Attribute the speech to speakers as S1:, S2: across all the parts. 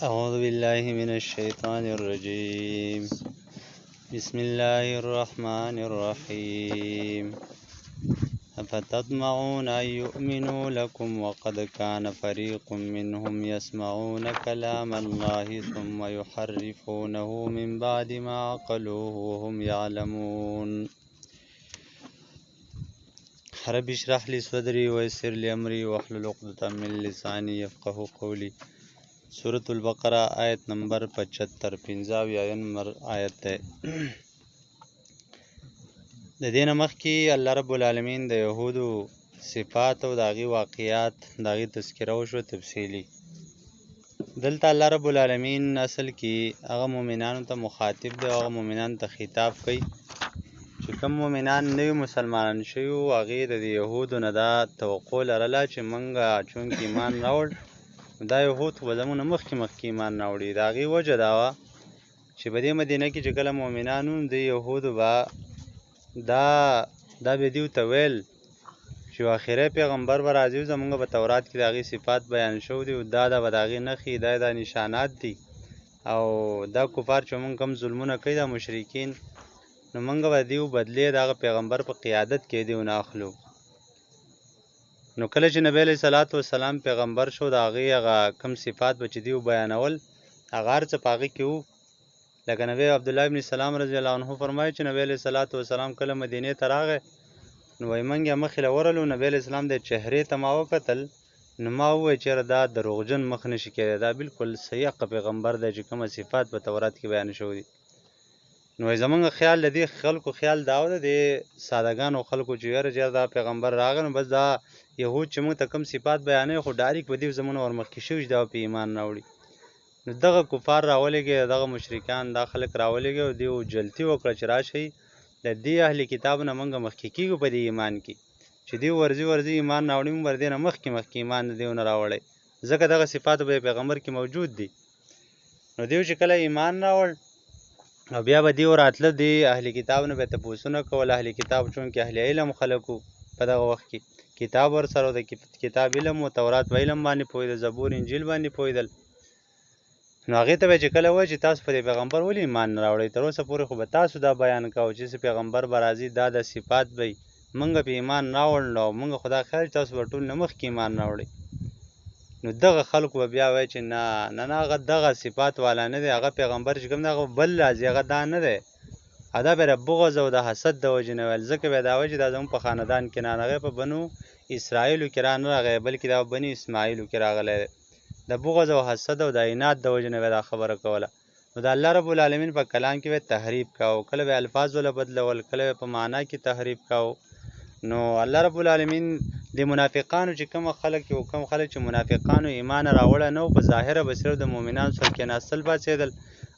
S1: أعوذ بالله من الشيطان الرجيم. بسم الله الرحمن الرحيم. أفتطمعون أن يؤمنوا لكم وقد كان فريق منهم يسمعون كلام الله ثم يحرفونه من بعد ما عقلوه وهم يعلمون. رب اشرح لي صدري ويسر لي أمري واحلل عقدة من لساني يفقهوا قولي. سورة البقرہ آیت نمبر 75 15 نمبر آیت ده. د دې نه مخکې الله رب العالمین د یهودو صفات او د هغې واقعات د هغې تذکره وشوه تفصیلي. دلته الله رب العالمین اصل کې هغه مؤمنانو ته مخاطب دی او هغه مؤمنانو ته خطاب کوي چې کوم مؤمنان نوي مسلمانان شوي وو هغې د دې یهودو نه دا توقع لرله چې موږ چونکې ایمان راوړ دا یهود خو به زموږ نه مخکې ایمان راوړي. د هغې وجه دا وه چې په دې مدینه کې چې کله مؤمنان وو د یهودو به دا به دیو ته ویل چې آخري پیغمبر به راځي زموږ په تورات کې د هغې صفات بیان شوي دي او دا به د هغې نښې دا نشانات دي او دا کفار چې موږ کوم ظلمونه کوي دا مشرکین نو موږ به دیو بدلې د هغه پیغمبر په قیادت کې دیو نه اخلو. نو کله چې نبی علیه صلات وسلام پیغمبر شو د هغې هغه کوم صفات به چې دیو بیانول هغه هر څه په هغې کې وو. لکه نبی عبدالله ابن سلام رضی الله عنه فرمایي چې نبی علیه صلات وسلام کله مدینې ته راغی نو وایي موږ یې مخې له ورغلو نبی علیه السلام د چهرې ته ما وکتل نو ما وویل چېرې دا دروغجن مخ نشي کېدی دا بالکل صحیح پیغمبر دی چې کومه صفات په تورات کې بیان شوي دي. نو زمونږ خیال د دې خلکو خیال دا و د دې سادهګانو خلکو چې یاره چې دا پیغمبر راغی نو بس دا یهود چې موږ ته کوم صفات بیانوي خو ډایرکټ به دوی زمونه ورمخکې شوي چې دا په ایمان راوړي. نو دغه کفار راولېږي دغه مشرکان دا خلک راولېږي او دوی جلتي وکړه چې راشئ د دې اهل کتاب نه موږ مخکې کېږو په دې ایمان کې چې دوی ورځي ایمان راوړي موږ ور دې نه مخکې ایمان د دوی نه راوړی ځکه دغه صفات به پیغمبر کې موجود دي. نو دوی چې کله ایمان راوړ او بیا به دیو راتله د اهل کتاب نه به تپوسونه کول. اهل کتاب چونکې اهل علم خلک وو په دغه وخت کې کتاب ورسره د کتاب علم و تورات په علم باندې پوهېدل زبور انجیل باندې پوهېدل. نو هغې ته به چې کله وایي چې تاسو په دې پیغمبر ولې ایمان نه راوړئ تر اوسه پورې خو به تاسو دا بیان کوو چې پیغمبر به راځي دا د صفات به موږ په ایمان راوړل او موږ خو دا خیال تاسو به ټول نه مخکې ایمان راوړئ. نو دغه خلکو به بیا وایي چې نه هغه دغه صفات والا نه دی هغه پیغمبر چې کوم دی هغه بل راځي هغه دا نه دی دا به د بغض او د حسد د وجې نه ویل ځکه به دا وایي چې دا زموږ په خاندان کې نه هغه په بنو اسرائیلو کې را نه راغی بلکې دا بني اسماعیلو کې راغلی دی. د بغض او حسد او د عناد د وجې نه به دا خبره کوله. نو د الله رب العالمین په کلام کې به تحریف کاوه کله به الفاظ وله بدلول کله به په معنا کې تحریف کاوه. نو الله رب العالمین د منافقانو چې کوم خلک یو کوم خلک چې منافقانو ایمان راوړه نو په ظاهره به صرف د مؤمنانو سره کېناستل پاڅېدل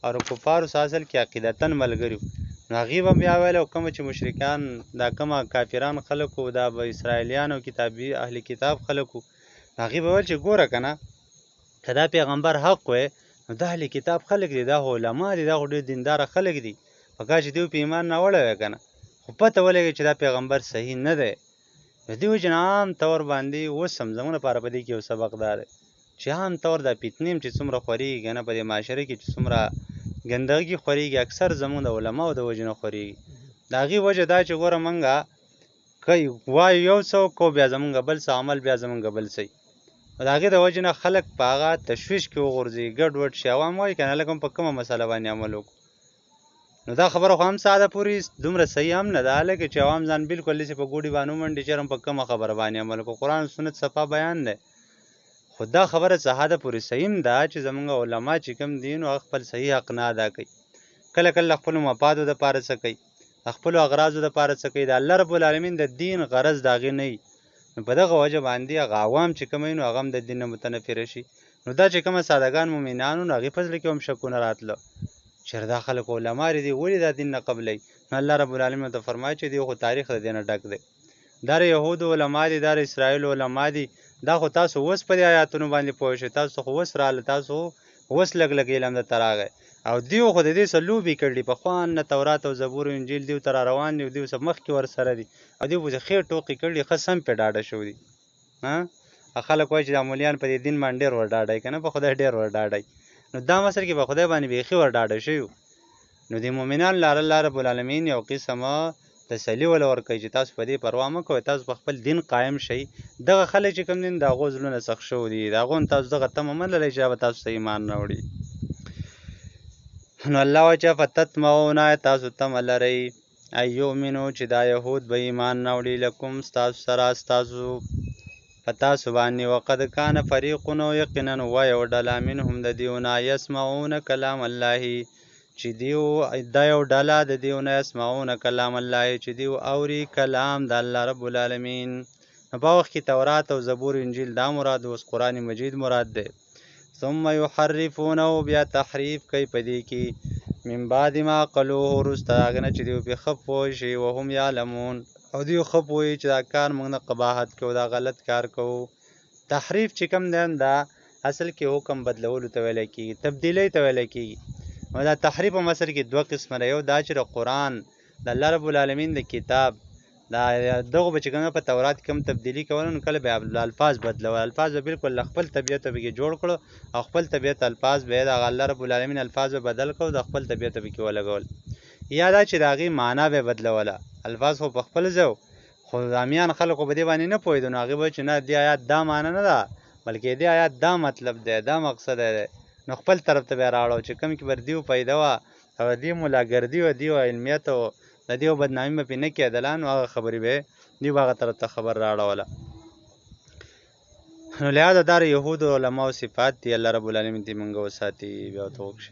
S1: او د کفارو سره اصل کې عقیدتن ملګري نو هغې به بیا ویل او کومه چې مشرکان دا کومه کافران خلک وو دا به اسرائیلیان او کتابي اهل کتاب خلک وو هغې به ویل چې ګوره که نه که دا پیغمبر حق وی نو دا اهل کتاب خلک دي دا علما دي دا خو ډېر دینداره خلک دي پکار چې دوی په ایمان راوړی وی که نه خو پته ولګي چې دا پیغمبر صحیح نه دی. د دې وجې نه عام طور باندې اوس هم زموږ لپاره په دې کې یو سبق دا دی چې عام طور دا فتنې چې څومره خورېږي که نه په دې معاشره کې چې څومره ګندګي خورېږي اکثر زموږ د علماو د وجې نه خورېږي. د هغې وجه دا چې ګوره موږ وایو یو څه کوو بیا زموږ بل څه عمل بیا زموږ بل څه د هغې د وجې نه خلک په هغه تشویش کې وغورځي ګډوډ شي. عوام وایي که نه لکه په کومه مسله باندې عمل وکړو نو دا خبره خو هم ساده پورې دومره صحیح هم نه ده لکه چې عوام ځان بالکل داسې په ګوډي باندې ومنډي چې په کومه خبره باندې عمل وکړو قرآن او سنت صفا بیان دی خو دا خبره ساده پورې صحیح هم ده چې زموږ علما چې کوم دي نو هغه خپل صحیح حق نه ادا کوي کله کله خپلو مفادو دپاره څه کوي خپلو اغراضو دپاره څه کوي د الله رب العالمین د دین غرض د هغې نه وي نو په دغه وجه باندې هغه عوام چې کوم وي نو هغه هم د دین نه متنفره شي. نو دا چې کومه سادهګان مؤمنان نو هغې په زړه کې هم شکونه راتله چېرې دا خلک علما دي ولې دا دین نه قبلوي. نو الله رب العالمین ته فرمایي چې دی خو تاریخ د دې نه ډک دی دا د یهودو علما دي دا د اسرائیلو علما دي دا خو تاسو اوس په دې آیاتونو باندې پوه شئ تاسو خو اوس راغله تاسو اوس لږ لږ علم درته راغی او دیو خو د دې څه لوبې کړي پخوا نه تورات او زبور او انجیل دیو ته را روان دي دیو څه مخکې ورسره دي او دیو پسې ښې ټوقې کړي ښه سم پرې ډاډه شوي دي. خلک وایي چې دا مولیان په دې دین باندې ډېر ور ډاډی که نه په خدای ډېر ور ډاډی نو دا مثل کې به خدای باندې بیخي ور ډاډه شوي. نو د مؤمنانو لاره الله رب العالمین یو قسمه تسلي ولا ورکوي چې تاسو په دې پروا مه کوئ، تاسو په خپل دین قایم شئ. دغه خلک چې کوم دي د هغو زړونه سخت شوي دي، د هغو نه تاسو دغه تمه مه لرئ چې به تاسو ته ایمان راوړي. نو الله وایي چې فتطمعون تاسو تمه لرئ ان یؤمنو چې دا یهود به ایمان راوړي لکم ستاسو سره ستاسو په تاسو باندې. وقد کان فریقون یقینا و یو ډله منهم د دیونه یسمعون کلام الله چې دیو دا یو ډله د دیونه یسمعون کلام الله چې دیو اوري کلام د الله رب العالمین. نو په وخت کې تورات او زبور انجیل دا مراد، اوس قرآن مجید مراد دی. ثم یحرفونه بیا تحریف کوي په دې کې من بعد ما عقلوه وروسته هغه نه چې دوی پرې ښه پوه شي وهم یعلمون او دوی ښه پوهوي چې دا کار موږ نه قباحت کوو، دا غلط کار کوو. تحریف چې کوم دی دا اصل کې حکم بدلولو ته ویلی کېږي، تبدیلۍ ته ویلی کېږي. نو دا تحریف هم اصل کې دوه قسمه دی. یو دا چې د قرآن د الله رب العالمین د کتاب دا دغو به چې کوم په تورات کې کوم تبدیلي کوله نو کله به الفاظ بدلول، الفاظ به بالکل له خپل طبیعت به کې جوړ کړو او خپل طبیعت الفاظ به د الله رب العالمین الفاظ به بدل کړو د خپل طبیعت به کې ولګول. یا دا چې د هغې معنا به بدلوله، الفاظ خو په خپل ځای خو عامیان خلکو په دې باندې نه پوهېدو نو هغې به چې نه دې آیات دا معنا نه ده بلکې دې آیات دا مطلب دی، دا مقصد دی، نو خپل طرف ته به یې راوړو چې کوم کې بر دیو پیدا وه او دې ملاګردي وه دې علمیت او د دې بدنامي به پرې نه کېدله نو هغه خبرې به دوی به هغه طرف ته خبر راوړوله. نو لهذا دا د یهودو علماو صفات دي، الله رب العالمین دې موږ وساتي. بیا ورته وکړي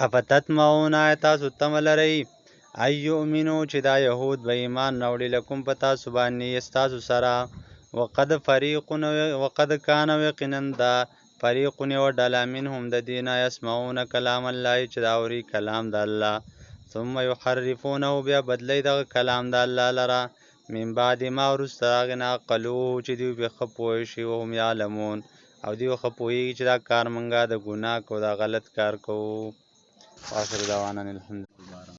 S1: افتطمعون تاسو تمه لرئ ان یؤمنو چې دا یهود به ایمان راوړي لکم په تاسو باندې ستاسو سره. وقد کان یقینا دا فریقون یوه ډله منهم د دې نه یسمعون کلام الله چې دا اوري کلام د الله. ثم یحرفونه بیا بدلی دغه کلام د الله لره من بعد ما وروسته هغې نه عقلوه چې دوی پرې ښه پوه شي وهم یعلمون او دوی ښه پوهېږي چې دا کار موږ د ګناه کوو، دا غلط کار کوو. واخر دعوانا الحمدلله.